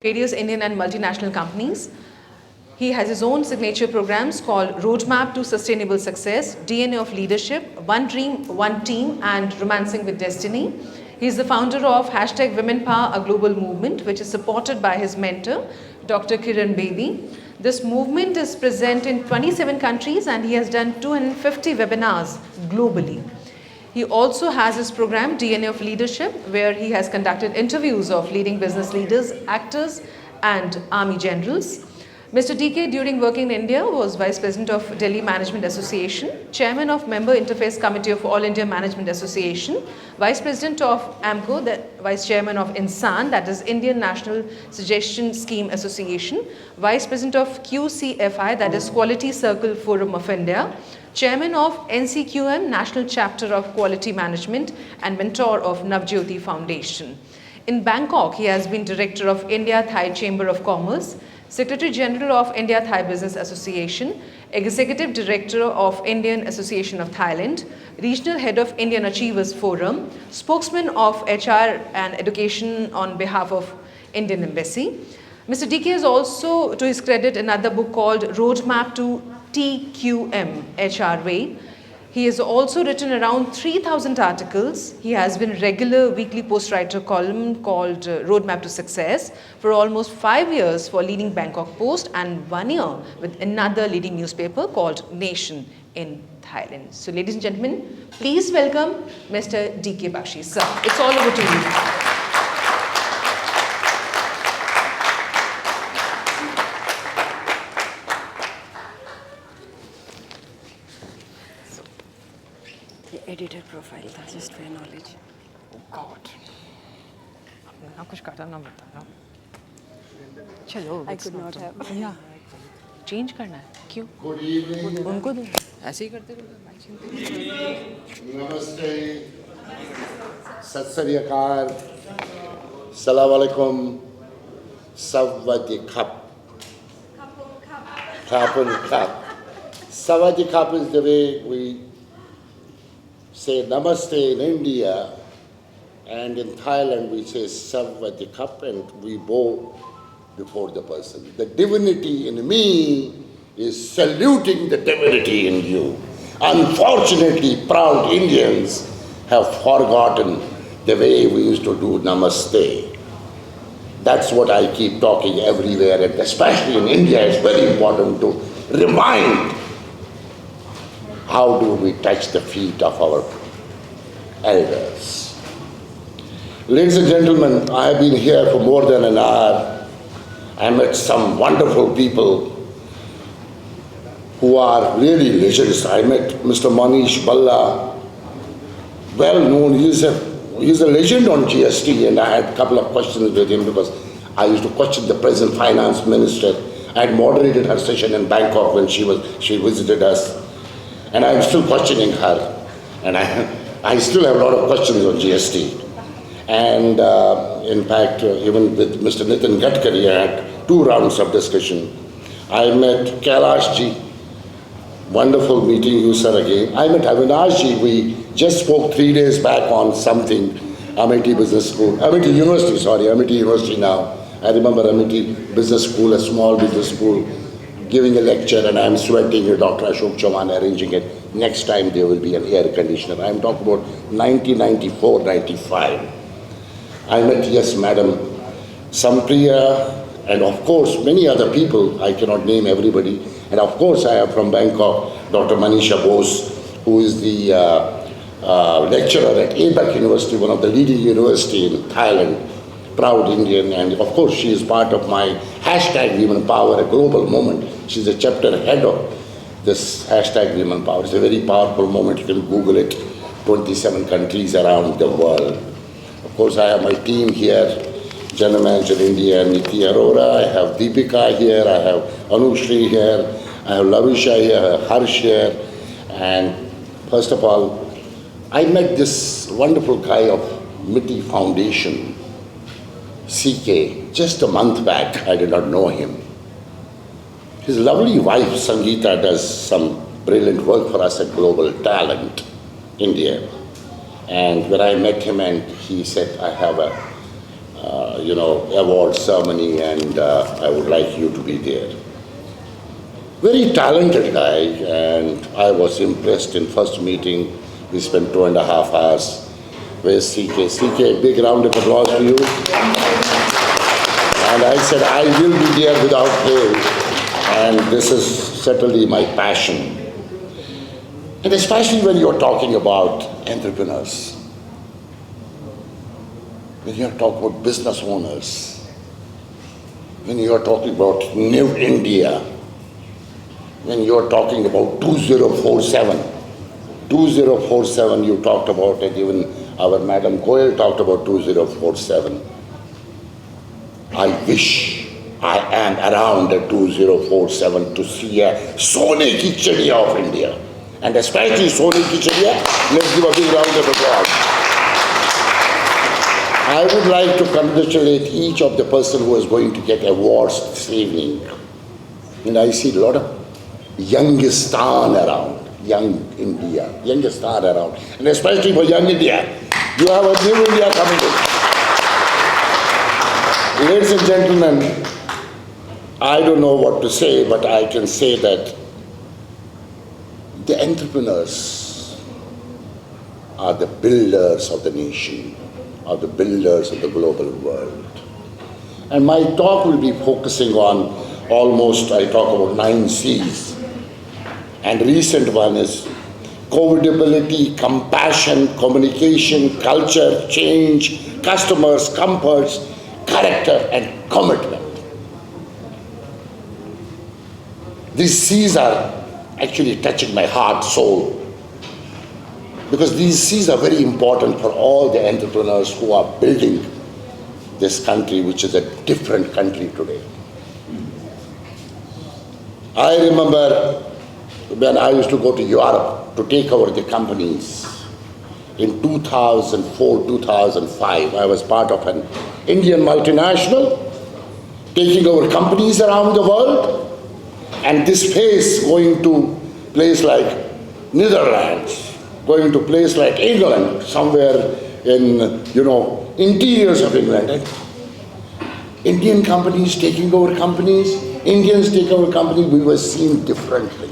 various Indian and multinational companies. He has his own signature programs called Roadmap to Sustainable Success, DNA of Leadership, One Dream, One Team, and Romancing with Destiny. He is the founder of hashtag Women Power, a global movement, which is supported by his mentor, Dr. Kiran Bedi. This movement is present in 27 countries and he has done 250 webinars globally. He also has his program DNA of Leadership, where he has conducted interviews of leading business leaders, actors, and army generals. Mr. DK, during working in India, was Vice President of Delhi Management Association, Chairman of Member Interface Committee of All India Management Association, Vice President of AMCO, the Vice Chairman of INSAN, that is Indian National Suggestion Scheme Association, Vice President of QCFI, that is Quality Circle Forum of India, Chairman of NCQM, National Chapter of Quality Management, and mentor of Navjyoti Foundation. In Bangkok, he has been Director of India-Thai Chamber of Commerce, Secretary General of India-Thai Business Association, Executive Director of Indian Association of Thailand, Regional Head of Indian Achievers Forum, Spokesman of HR and Education on behalf of Indian Embassy. Mr. DK is also, to his credit, another book called Roadmap to TQM HR Way. He has also written around 3,000 articles. He has been regular weekly post-writer column called Roadmap to Success for almost 5 years for leading Bangkok Post and 1 year with another leading newspaper called Nation in Thailand. So ladies and gentlemen, please welcome Mr. D.K.Bakshi. Sir, it's all over to you. Edited profile था, just for your knowledge. Oh God. ना कुछ काटा ना बताना. चलो. I could not have. Yeah. Change करना है. क्यों? Good evening. उनको दो. ऐसे ही करते रहो. Namaste. Sat Sri Akal. Salam alaikum. Savadi Kap. Kapun Kap. Savadi Kap is the way we say namaste in India, and in Thailand we say Savadi Kap, and we bow before the person. The divinity in me is saluting the divinity in you. Unfortunately, proud Indians have forgotten the way we used to do namaste. That's what I keep talking everywhere, and especially in India, it's very important to remind how do we touch the feet of our elders. Ladies and gentlemen, I have been here for more than an hour. I met some wonderful people who are really legends. I met Mr. Manish Balla, well known. He's a legend on GST, and I had a couple of questions with him because I used to question the present finance minister. I had moderated her session in Bangkok when she visited us. And I'm still questioning her, and I still have a lot of questions on GST. And in fact, even with Mr. Nitin Gadkari, I had 2 rounds of discussion. I met Kailash ji, wonderful meeting you, sir, again. I met Avinash ji. We just spoke 3 days back on something, Amity Business School, Amity University now. I remember Amity Business School, a small business school, giving a lecture, and I'm sweating, Dr. Ashok Chauhan arranging it. Next time there will be an air conditioner. I'm talking about 1994, 95. I met, yes, Madam Sampriya, and of course many other people. I cannot name everybody. And of course I have from Bangkok, Dr. Manisha Bose, who is the lecturer at ABAC University, one of the leading university in Thailand. Proud Indian, and of course she is part of my hashtag Women Power, a global movement. She's a chapter head of this hashtag Women Power. It's a very powerful movement. You can Google it. 27 countries around the world. Of course, I have my team here. General Manager India, Niti Arora. I have Deepika here. I have Anushri here. I have Lavisha here. I have Harsh here. And first of all, I met this wonderful guy of MITI Foundation, CK, just a month back. I did not know him. His lovely wife, Sangeeta, does some brilliant work for us at Global Talent, India. And when I met him and he said, I have a award ceremony, and I would like you to be there. Very talented guy, and I was impressed in first meeting. We spent 2.5 hours. Where's CK? CK, big round of applause for you. And I said, I will be there without fail, and this is certainly my passion. And especially when you're talking about entrepreneurs, when you're talking about business owners, when you're talking about New India, when you're talking about 2047, you talked about it, even our Madam Goyal talked about 2047. I wish I am around at 2047 to see a Sone Ki Chidiya of India. And especially Sone Ki Chidiya, let's give a big round of applause. I would like to congratulate each of the person who is going to get awards this evening. And I see a lot of youngistan around, young India, youngistan around. And especially for young India, you have a new India coming in. Ladies and gentlemen, I don't know what to say, but I can say that the entrepreneurs are the builders of the nation, are the builders of the global world. And my talk will be focusing on I talk about 9 C's. And recent one is covidability, compassion, communication, culture, change, customers, comforts, character, and commitment. These C's are actually touching my heart, soul, because these C's are very important for all the entrepreneurs who are building this country, which is a different country today. I remember when I used to go to Europe to take over the companies in 2004, 2005, I was part of an Indian multinational taking over companies around the world, and this phase going to place like Netherlands, going to place like England, somewhere in, interiors of England. And Indian companies taking over companies, Indians take over companies, we were seen differently.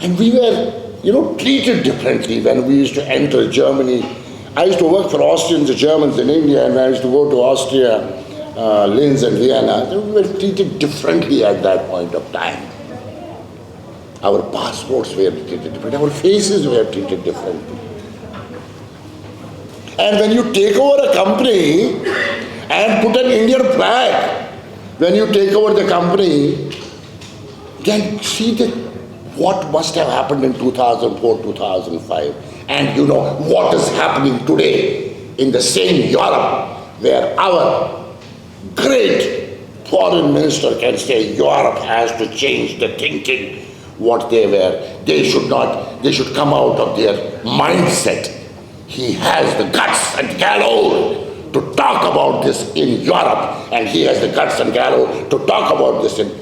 And we were, treated differently when we used to enter Germany. I used to work for Austrians and Germans in India, and I used to go to Austria, Linz and Vienna. We were treated differently at that point of time. Our passports were treated differently. Our faces were treated differently. And when you take over a company and put an Indian flag, when you take over the company, then see what must have happened in 2004, 2005. And what is happening today in the same Europe, where our great foreign minister can say Europe has to change the thinking, what they were. They should come out of their mindset. He has the guts and gallows to talk about this in Europe, and he has the guts and gallows to talk about this in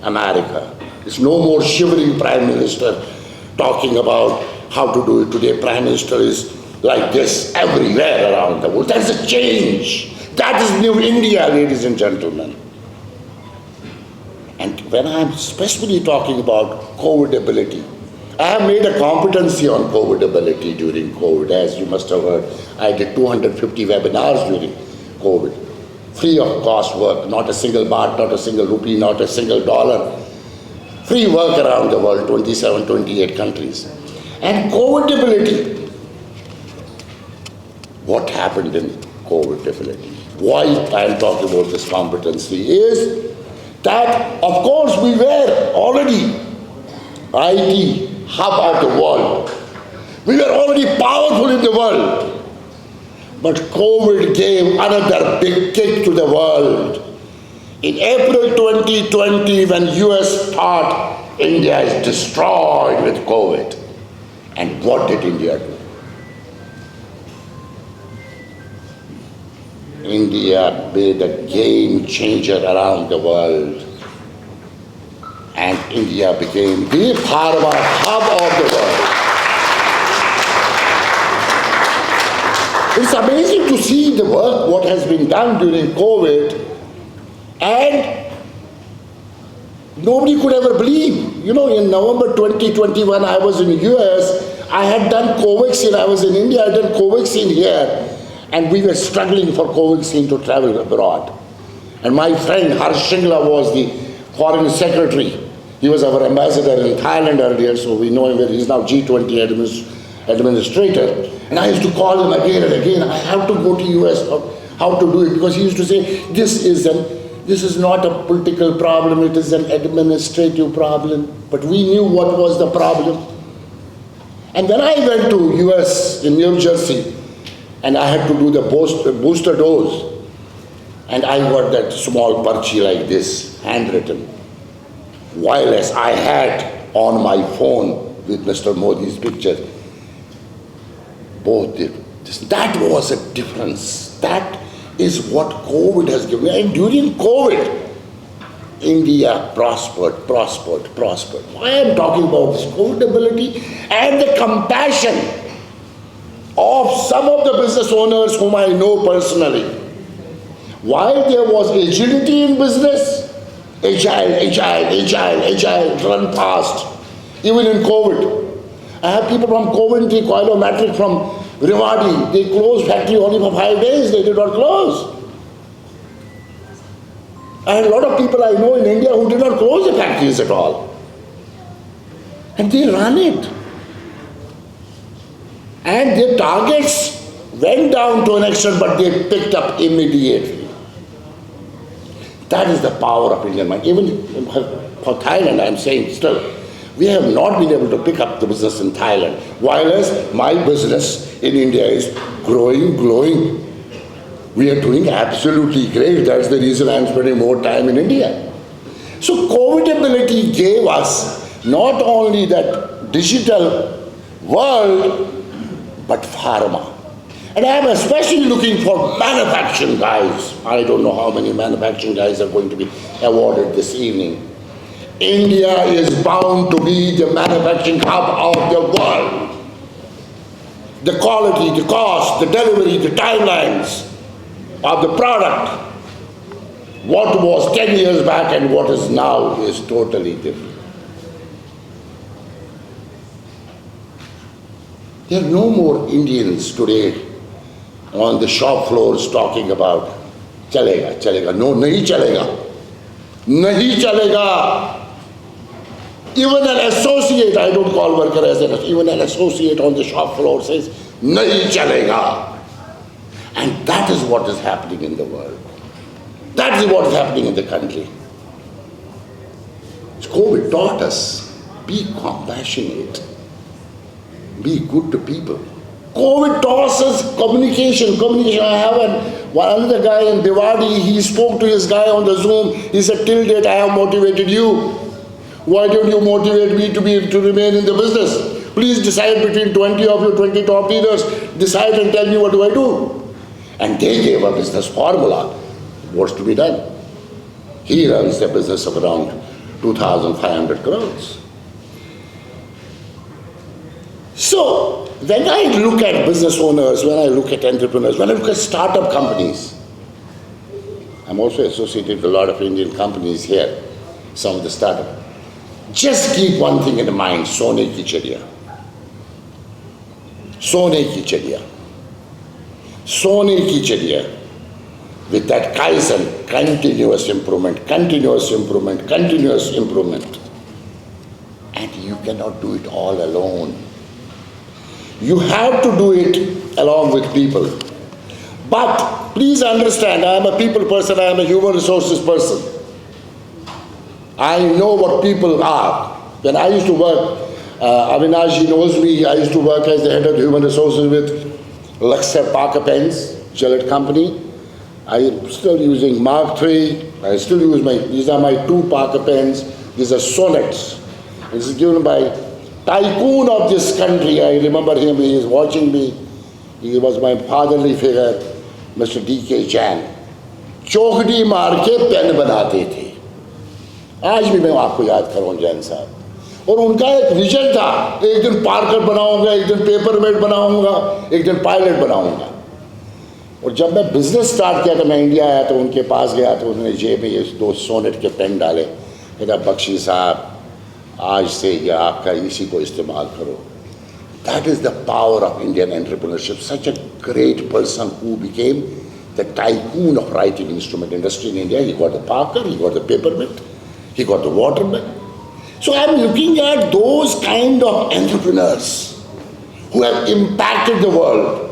America. There's no more shivering prime minister talking about how to do it today. Prime minister is like this everywhere around the world. That's a change. That is New India, ladies and gentlemen. And when I'm specifically talking about covidability, I have made a competency on covidability during COVID. As you must have heard, I did 250 webinars during COVID. Free of cost work, not a single baht, not a single rupee, not a single dollar. Free work around the world, 27, 28 countries. And covidability. What happened in covidability? Why I am talking about this competency is that, of course, we were already IT hub of the world. We were already powerful in the world. But COVID gave another big kick to the world. In April 2020, when US thought India is destroyed with COVID, and what did India do? India made a game changer around the world, and India became the pharma hub of the world. It's amazing to to see the work, what has been done during COVID, and nobody could ever believe. You know, in November 2021, I was in the US, I had done Covaxin, I was in India, I had done Covaxin here, and we were struggling for Covaxin to travel abroad. And my friend Harsh Shingla was the foreign secretary. He was our ambassador in Thailand earlier, so we know him. He's now G20 administrator. And I used to call him again and again, I have to go to US, how to do it, because he used to say, this is not a political problem, it is an administrative problem. But we knew what was the problem. And when I went to US in New Jersey, and I had to do the booster dose, and I got that small parchi like this, handwritten, wireless, I had on my phone with Mr. Modi's picture. Both did. That was a difference. That is what COVID has given. And during COVID, India prospered. Why I am talking about this COVID ability and the compassion of some of the business owners whom I know personally. While there was agility in business, agile, run fast, even in COVID. I have people from Coventry, Coilomatric, from Rewari. They closed factory only for 5 days. They did not close. I had a lot of people I know in India who did not close the factories at all. And they run it. And their targets went down to an extent, but they picked up immediately. That is the power of Indian mind. Even for Thailand, I am saying still, we have not been able to pick up the business in Thailand, whereas my business in India is growing. We are doing absolutely great. That's the reason I'm spending more time in India. So COVID gave us not only that digital world, but pharma. And I'm especially looking for manufacturing guys. I don't know how many manufacturing guys are going to be awarded this evening. India is bound to be the manufacturing hub of the world. The quality, the cost, the delivery, the timelines of the product, what was 10 years back and what is now is totally different. There are no more Indians today on the shop floors talking about chalega. No, nahi chalega. Even an associate, I don't call worker as even an associate on the shop floor says, nahi chalega. And that is what is happening in the world. That is what is happening in the country. COVID taught us, be compassionate, be good to people. COVID taught us communication. I have another guy in Bhiwadi, he spoke to his guy on the Zoom, he said, till date I have motivated you. Why don't you motivate me to remain in the business? Please decide between 20 of you, 20 top leaders, decide and tell me what do I do. And they gave a business formula, what's to be done. He runs a business of around 2,500 crores. So, when I look at business owners, when I look at entrepreneurs, when I look at startup companies, I'm also associated with a lot of Indian companies here, some of the startup. Just keep one thing in mind, Sone ki chadiya. Sone ki chadiya. Sone ki chadiya. With that Kaizen, continuous improvement. And you cannot do it all alone. You have to do it along with people. But please understand, I am a people person, I am a human resources person. I know what people are. When I used to work, Avinash knows me, I used to work as the head of human resources with Luxor Parker Pens, Gillette Company. I am still using Mark III. I still use these are my 2 Parker pens. These are sonnets. This is given by tycoon of this country. I remember him, he is watching me. He was my fatherly figure, Mr. D.K. Chaukhadi मार के pen बनाते थे. आज भी मैं आपको याद कर रहा हूँ जैन साहब. और उनका एक विजन था, एक दिन पार्कर बनाऊंगा, एक दिन पेपर मेट बनाऊंगा, एक दिन पायलट बनाऊंगा. और जब मैं बिजनेस स्टार्ट किया तो मैं इंडिया आया तो उनके पास गया तो उन्होंने जेब में ये 2 सोनेट के पेन डाले, कहता बख्शी साहब आज से ये आपका इसी को इस्तेमाल करो. That is the power of Indian entrepreneurship. Such a great person who became the tycoon of writing instrument industry in India. He got the Parker, he got the Papermint, he got the Waterman. So I'm looking at those kind of entrepreneurs who have impacted the world.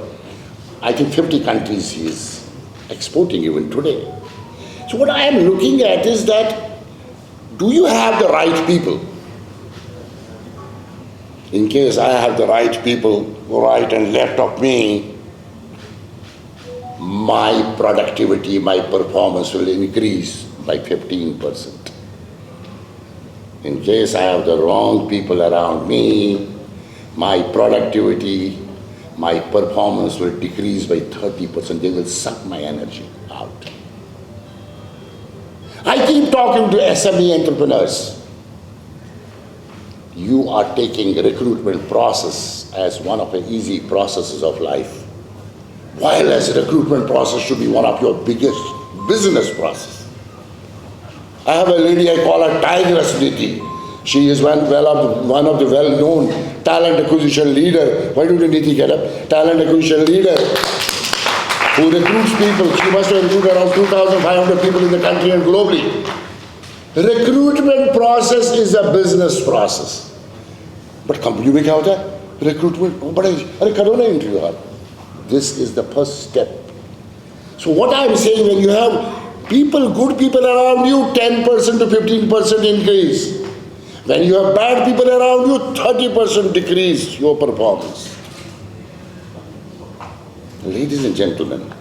I think 50 countries he is exporting even today. So what I am looking at is that, do you have the right people? In case I have the right people right and left of me, my productivity, my performance will increase by 15%. In case I have the wrong people around me, my productivity, my performance will decrease by 30%. They will suck my energy out. I keep talking to SME entrepreneurs. You are taking recruitment process as one of the easy processes of life, while as a recruitment process should be one of your biggest business process. I have a lady, I call her Tigress Niti. She is one of the well-known talent acquisition leader. Why don't you Niti get up? Talent acquisition leader who recruits people. She must have recruited around 2,500 people in the country and globally. Recruitment process is a business process. But company में क्या होता है? Recruitment, बड़े अरे करो ना interview आप. This is the first step. So what I am saying, when you have people, good people around you, 10% to 15% increase. When you have bad people around you, 30% decrease your performance. Ladies and gentlemen,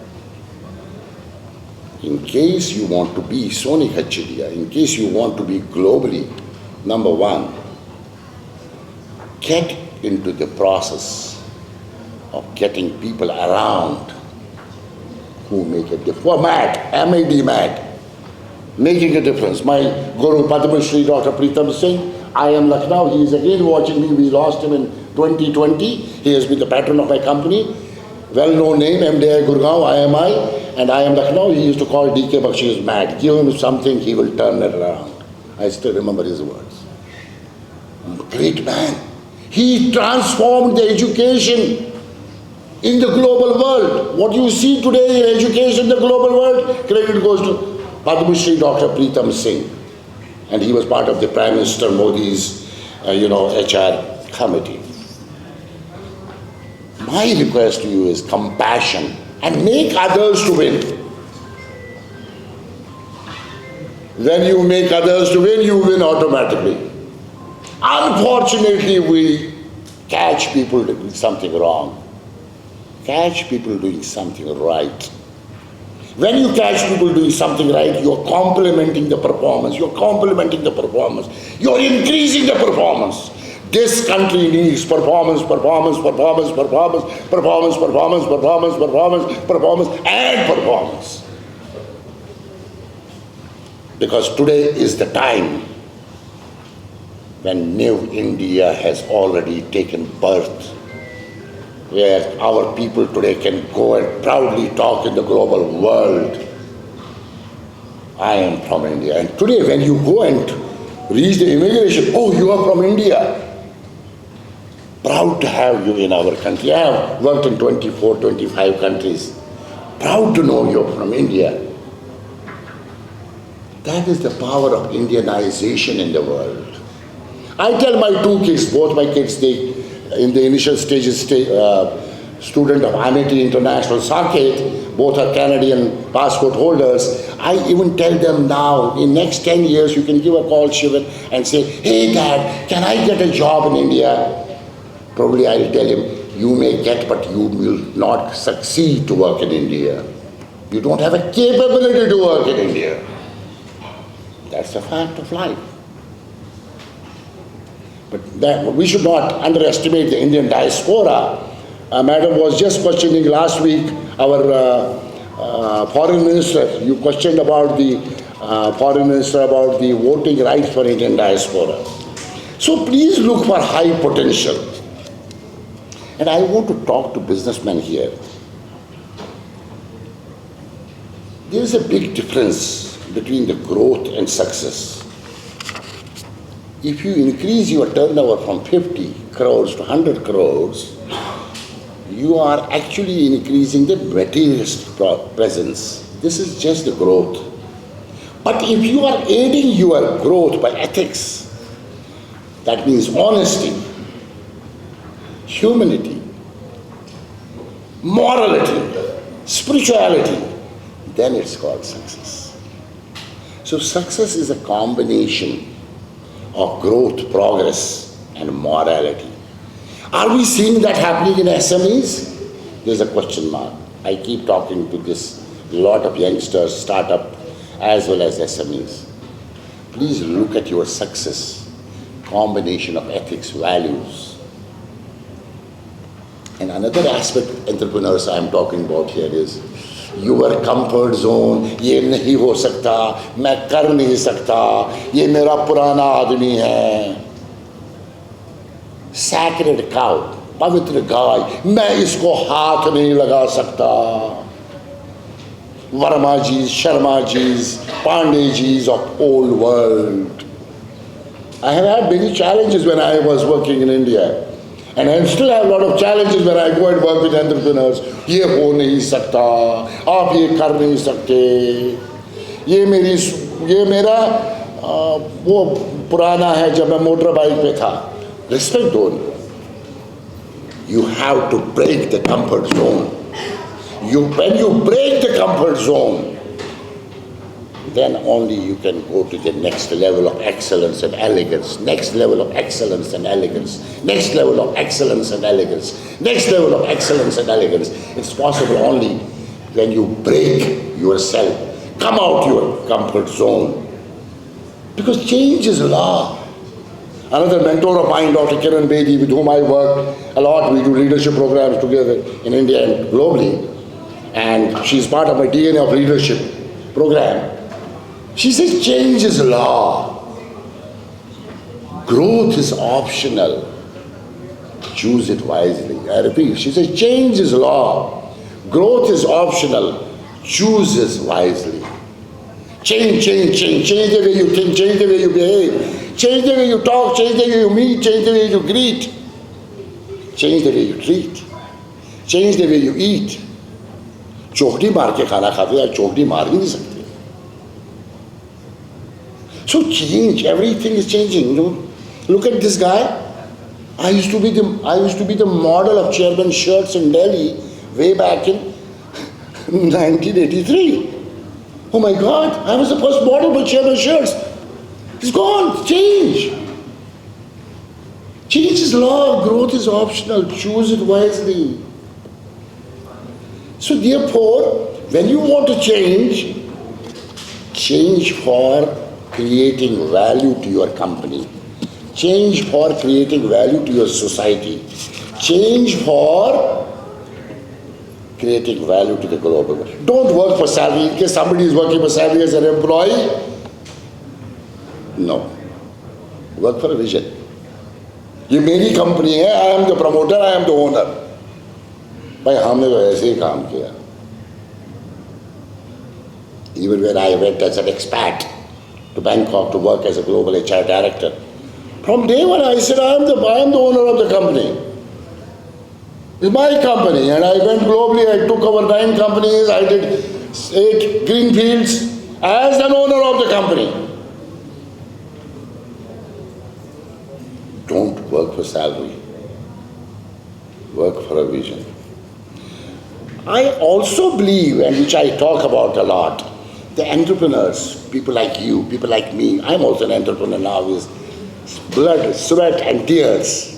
in case you want to be Soni Hachidia, in case you want to be globally number one, get into the process of getting people around who make a difference. Who are mad, M-A-D, mad, making a difference. My Guru Padma Shri Dr. Pritam Singh, I am Lucknow, he is again watching me. We lost him in 2020. He has been the patron of my company. Well-known name, MDI Gurgaon, IMI, and I am Lucknow. He used to call D.K.Bakshi is mad. Give him something, he will turn it around. I still remember his words. Great man. He transformed the education in the global world. What you see today in education in the global world, credit goes to Padma Shri Dr. Pritam Singh. And he was part of the Prime Minister Modi's, HR committee. My request to you is compassion and make others to win. When you make others to win, you win automatically. Unfortunately, we catch people doing something wrong. Catch people doing something right. When you catch people doing something right, you're complementing the performance. You're complementing the performance. You're increasing the performance. This country needs performance, performance, performance, performance, performance, performance, performance, performance, performance, and performance. Because today is the time when New India has already taken birth, where our people today can go and proudly talk in the global world. I am from India. And today when you go and reach the immigration, oh, you are from India. Proud to have you in our country. I have worked in 24, 25 countries. Proud to know you're from India. That is the power of Indianization in the world. I tell my 2 kids, both my kids, they in the initial stages, student of Amity International Saket, both are Canadian passport holders. I even tell them now, in next 10 years, you can give a call, Shivan, and say, hey Dad, can I get a job in India? Probably I'll tell him, you may get, but you will not succeed to work in India. You don't have a capability to work in India. That's a fact of life. But that, we should not underestimate the Indian diaspora. Madam was just questioning last week our foreign minister. You questioned about the foreign minister about the voting rights for Indian diaspora. So please look for high potential. And I want to talk to businessmen here. there is a big difference between the growth and success. If you increase your turnover from 50 crores to 100 crores, you are actually increasing the materialist presence. This is just the growth. But if you are aiding your growth by ethics, that means honesty, humility, morality, spirituality, then it's called success. So success is a combination of growth, progress, and morality. Are we seeing that happening in SMEs? There's a question mark. I keep talking to this lot of youngsters, startup, as well as SMEs. Please look at your success, combination of ethics, values. And another aspect entrepreneurs I'm talking about here is your comfort zone. ये नहीं हो सकता, मैं कर नहीं सकता, ये मेरा पुराना आदमी है. Sacred cow, पवित्र गाय, मैं इसको हाथ नहीं लगा सकता. Varma Ji's, Sharma Ji's, Pandey Ji's of old world. I have had many challenges when I was working in India. And I still have a lot of challenges when I go and work with entrepreneurs. ये हो नहीं सकता, आप ये कर नहीं सकते, ये मेरा वो पुराना है जब मैं मोटर बाइक पे था. Respect don't. You have to break the comfort zone. When you break the comfort zone, then only you can go to the next level of excellence and elegance, next level of excellence and elegance, next level of excellence and elegance, next level of excellence and elegance. It's possible only when you break yourself, come out your comfort zone. Because change is law. Another mentor of mine, Dr. Kiran Bedi, with whom I work a lot, we do leadership programs together in India and globally, and she's part of my DNA of leadership program. She says change is law. Growth is optional. Choose it wisely. I repeat, she says change is law. Growth is optional. Choose it wisely. Change the way you think, change the way you behave, change the way you talk, change the way you meet, change the way you greet, change the way you treat, change the way you eat. चौकड़ी मार के खाना खाते हैं, चौकड़ी मार ही नहीं सकते. So change, everything is changing. Look at this guy. I used to be the model of Chairman shirts in Delhi way back in 1983. Oh my God, I was the first model for Chairman shirts. It's gone. Change. Change is law. Growth is optional. Choose it wisely. So therefore, when you want to change for creating value to your company, change for creating value to your society, change for creating value to the global world. Don't work for salary. In case somebody is working for salary as an employee, no. Work for a vision. ये मेरी company है, I am the promoter, I am the owner. भाई हमने तो ऐसे ही काम किया. Even when I went as an expat to Bangkok to work as a global HR director, from day one I said I am the owner of the company. It's my company, and I went globally. I took over 9 companies. I did 8 greenfields as an owner of the company. Don't work for salary. Work for a vision. I also believe, and which I talk about a lot, the entrepreneurs, people like you, people like me, I'm also an entrepreneur now, with blood, sweat and tears.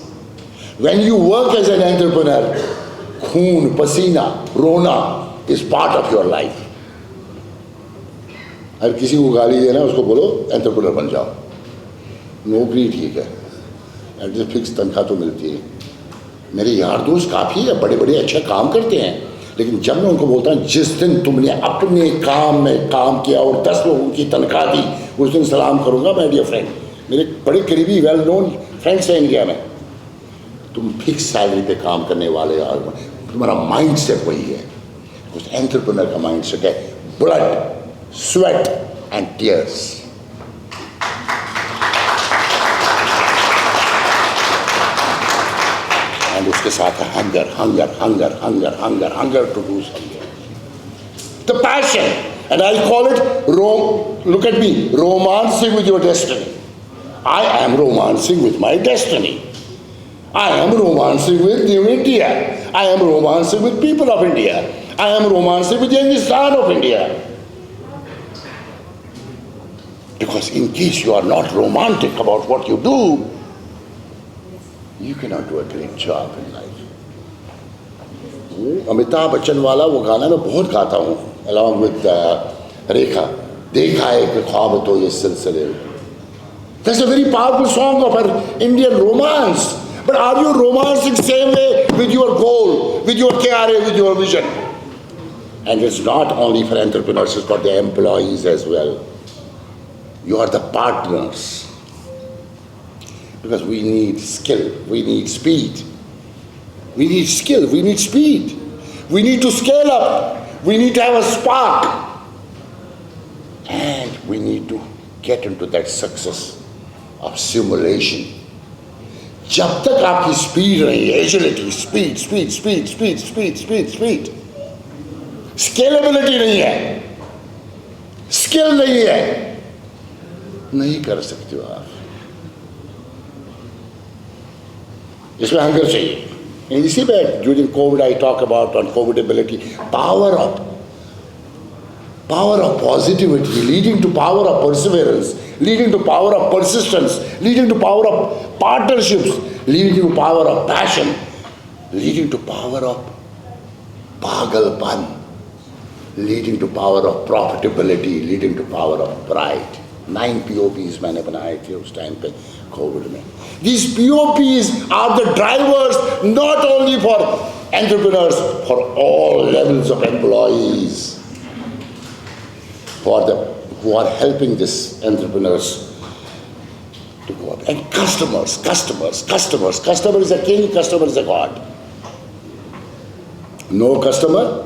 When you work as an entrepreneur, khoon, pasina, rona is part of your life. अगर किसी को गाली देना उसको बोलो entrepreneur बन जाओ. नौकरी ठीक है, एटलीस्ट फिक्स तनख्वाह तो मिलती है. मेरे यार दोस्त काफ़ी है, बड़े बड़े अच्छे काम करते हैं, लेकिन जब मैं उनको बोलता हूँ जिस दिन तुमने अपने काम में काम किया और 10 लोगों की तनख्वाह दी, उस दिन सलाम करूँगा माय डियर फ्रेंड. मेरे बड़े करीबी वेल नोन फ्रेंड्स हैं इंडिया में. तुम फिक्स सैलरी पे काम करने वाले, और तुम्हारा माइंड सेट वही है. उस एंटरप्रेन्योर का माइंड सेट है blood, sweat and tears. And उसके साथ hunger, hunger, hunger, hunger, hunger, hunger to do something. The passion, and I call it, look at me, romancing with your destiny. I am romancing with my destiny. I am romancing with New India. I am romancing with people of India. I am romancing with the Hindustan of India. Because in case you are not romantic about what you do, you cannot do a great job in life. Amitabh Bachchan वाला वो गाना मैं बहुत गाता हूँ, along with रेखा. देखा एक ख्वाब तो ये सिलसिले. That's a very powerful song of our Indian romance. But are you romancing same way with your goal, with your KRA, with your vision? And it's not only for entrepreneurs, it's for the employees as well. You are the partners. Because we need skill, we need speed. We need skill, we need speed. We need to scale up. We need to have a spark. And we need to get into that success of simulation. जब तक आपकी speed नहीं है, agility, speed, speed, speed, speed, speed, speed, speed, scalability नहीं है, skill नहीं है, नहीं कर सकते हो आप. इसमें हंगर चाहिए. And you see that during COVID I talk about on COVID ability, power of positivity, leading to power of perseverance, leading to power of persistence, leading to power of partnerships, leading to power of passion, leading to power of pagalpan, leading to power of profitability, leading to power of pride. 9 POPs मैंने बनाए थे उस time पे Covid में. These POPs are the drivers not only for entrepreneurs, for all levels of employees, for the who are helping these entrepreneurs to go up. And customers. Customer is a king, customer is a god. No customer,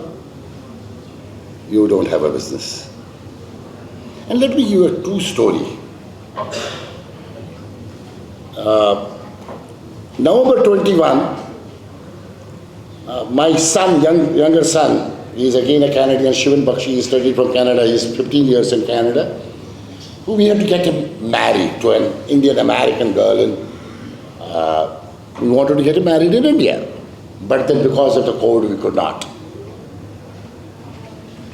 you don't have a business. And let me give you a true story. November 21, my son, younger son, he is again a Canadian, D.K.Bakshi, he studied from Canada, he is 15 years in Canada. We had to get him married to an Indian-American girl, and we wanted to get him married in India. But then because of the COVID, we could not.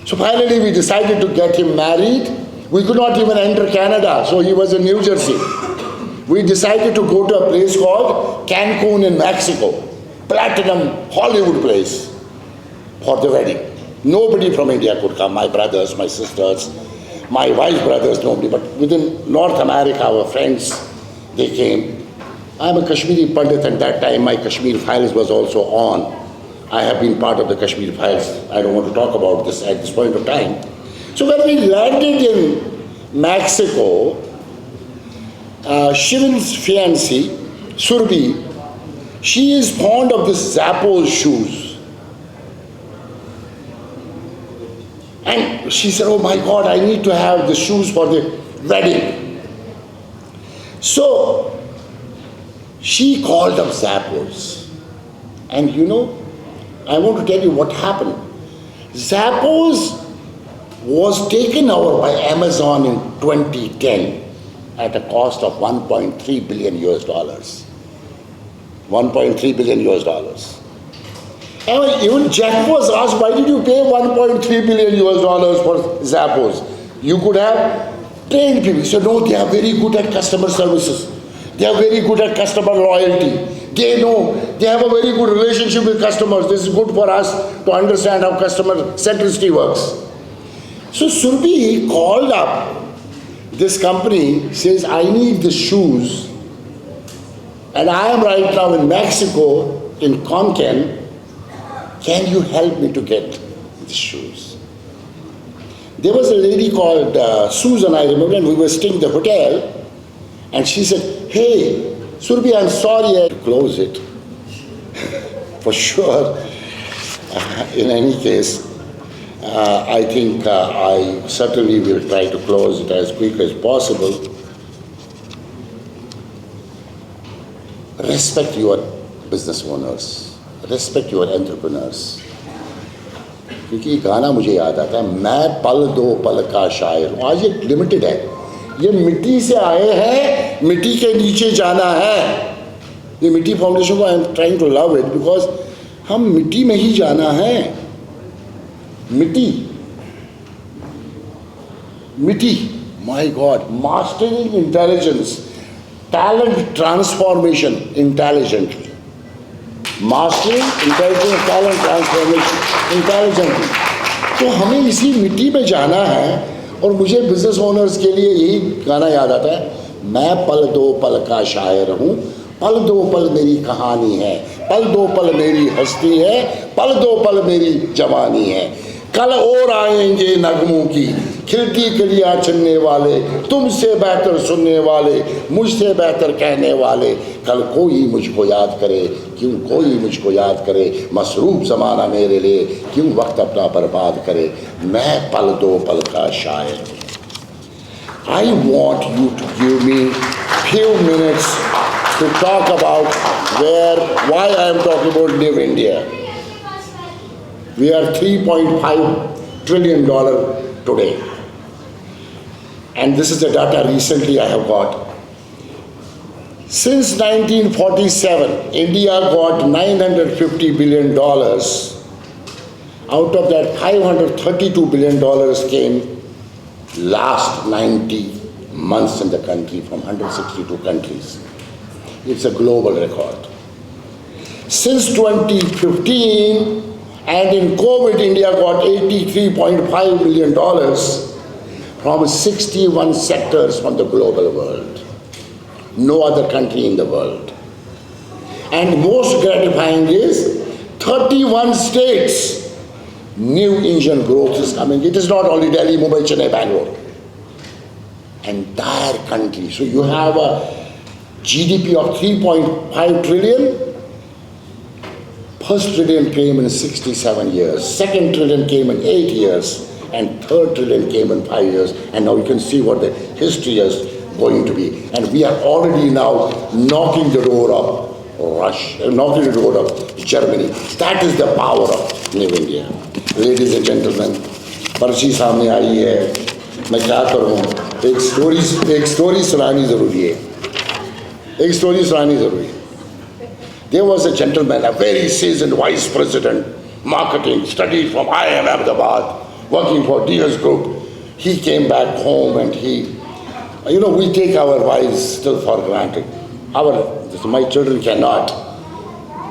So finally we decided to get him married. We could not even enter Canada, so he was in New Jersey. We decided to go to a place called Cancun in Mexico, platinum Hollywood place for the wedding. Nobody from India could come, my brothers, my sisters, my wife's brothers, nobody, but within North America, our friends, they came. I'm a Kashmiri Pandit, and that time my Kashmir Files was also on. I have been part of the Kashmir Files. I don't want to talk about this at this point of time. So when we landed in Mexico, Shivin's fiancée, Surbi, she is fond of this Zappos shoes. And she said, oh my God, I need to have the shoes for the wedding. So she called up Zappos. And you know, I want to tell you what happened. Zappos was taken over by Amazon in 2010 at a cost of $1.3 billion US. $1.3 billion US. And even Jeff was asked, why did you pay $1.3 billion US for Zappos? You could have trained people. He said, no, they are very good at customer services. They are very good at customer loyalty. They know, they have a very good relationship with customers. This is good for us to understand how customer centricity works. So Surbi called up this company, says, I need the shoes, and I am right now in Mexico, in Cancun. Can you help me to get the shoes? There was a lady called Susan, I remember, and we were staying in the hotel, and she said, hey, Surbi, I'm sorry I had to close it. For sure, in any case, I think I certainly will try to close it as quick as possible. Respect your business owners, respect your entrepreneurs. क्योंकि ये गाना मुझे याद आता है, मैं पल दो पल का शायर हूँ. आज ये लिमिटेड है, ये मिट्टी से आए हैं, मिट्टी के नीचे जाना है. ये मिट्टी फाउंडेशन को I am trying to love it because हम मिट्टी में ही जाना है. मिट्टी, मिट्टी, my God, mastering intelligence, talent transformation intelligently. Mastering intelligence, talent transformation intelligently. तो हमें इसी मिट्टी में जाना है. और मुझे बिजनेस ओनर्स के लिए यही गाना याद आता है, मैं पल दो पल का शायर हूँ, पल दो पल मेरी कहानी है, पल दो पल मेरी हस्ती है, पल दो पल मेरी जवानी है. कल और आएंगे नगमों की खिलती कलियां चुनने वाले, तुमसे बेहतर सुनने वाले, मुझसे बेहतर कहने वाले. कल कोई मुझको याद करे, क्यों कोई मुझको याद करे, मसरूफ ज़माना मेरे लिए क्यों वक्त अपना बर्बाद करे. मैं पल दो पल का शायर हूँ. I want you to give me few minutes to talk about why I am talking about New India. We are $3.5 trillion today. And this is the data recently I have got. Since 1947, India got $950 billion. Out of that, $532 billion came last 90 months in the country from 162 countries. It's a global record. Since 2015, and in COVID, India got $83.5 billion from 61 sectors from the global world. No other country in the world. And most gratifying is 31 states, new engine growth is coming. It is not only Delhi, Mumbai, Chennai, Bangalore. Entire country. So you have a GDP of 3.5 trillion. First trillion came in 67 years, second trillion came in 8 years, and third trillion came in 5 years. And now you can see what the history is going to be. And we are already now knocking the door of Russia, knocking the door of Germany. That is the power of New India. Ladies and gentlemen, पर्ची सामने आई है, मैं क्या करूँ, एक story सुनानी ज़रूरी है, एक स्टोरी सुनानी ज़रूरी है. There was a gentleman, a very seasoned vice president, marketing, studied from IIM Ahmedabad, working for DS Group. He came back home and we take our wives still for granted. My children cannot,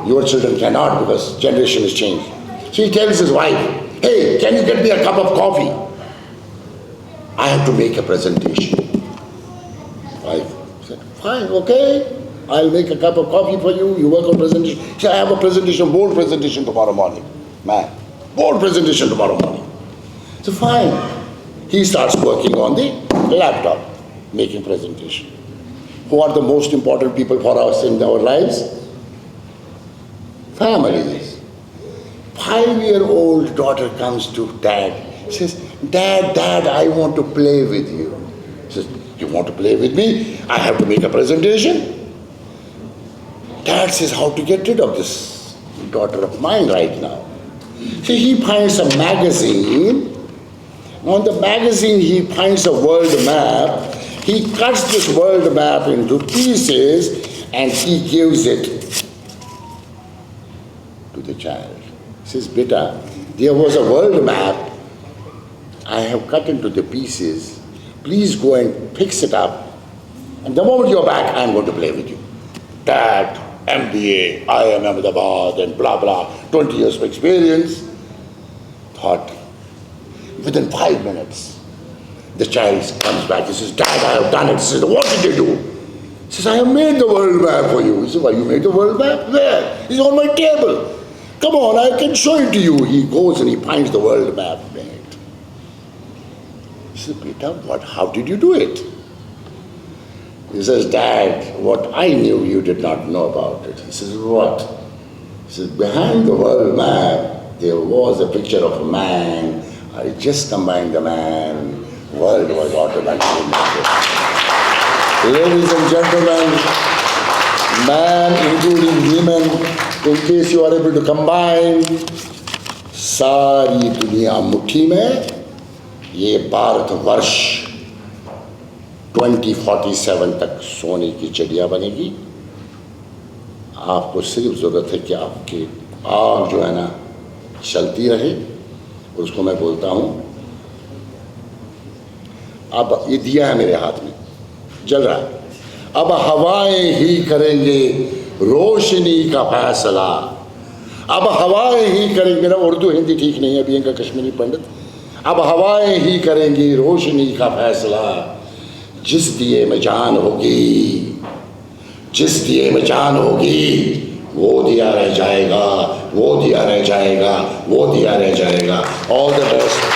your children cannot because generation has changed. So he tells his wife, hey, can you get me a cup of coffee? I have to make a presentation. Wife said, fine, okay. I'll make a cup of coffee for you, you work on presentation. She said, I have a presentation, board presentation tomorrow morning. Man, board presentation tomorrow morning. So fine. He starts working on the laptop, making presentation. Who are the most important people for us in our lives? Families. 5-year-old daughter comes to dad, says, Dad, I want to play with you. He says, you want to play with me? I have to make a presentation. Dad says, how to get rid of this daughter of mine right now? So he finds a magazine. On the magazine, he finds a world map. He cuts this world map into pieces and he gives it to the child. He says, Beta, there was a world map. I have cut into the pieces. Please go and fix it up. And the moment you're back, I'm going to play with you. Dad, MBA, IIM Ahmedabad, and blah, blah, 20 years of experience. Thought, within 5 minutes, the child comes back. He says, Dad, I have done it. He says, what did you do? He says, I have made the world map for you. He says, why, you made the world map? Where? It's on my table. Come on, I can show it to you. He goes and he finds the world map made. He says, Beta, how did you do it? He says, Dad, what I knew you did not know about it. He says, what? He says, behind the world map, there was a picture of a man I just combined the man. World was automatically. Ladies and gentlemen, man including women, in case you are able to combine, सारी दुनिया मुट्ठी में, ये भारतवर्ष 2047 तक सोने की चिड़िया बनेगी। आपको सिर्फ ज़रूरत है कि आपकी आग जो है ना चलती रहे, उसको मैं बोलता हूँ। अब ये दिया है मेरे हाथ में, जल रहा है। अब हवाएं ही करेंगे रोशनी का फैसला, अब हवाएं ही करेंगे। मेरा उर्दू हिंदी ठीक नहीं है, अभी इनका कश्मीरी पंडित। अब हवाएं ही करेंगी रोशनी का फैसला, जिस दिए में जान होगी, जिस दिए में जान होगी, वो दिया रह जाएगा, वो दिया रह जाएगा, वो दिया रह जाएगा। All the best.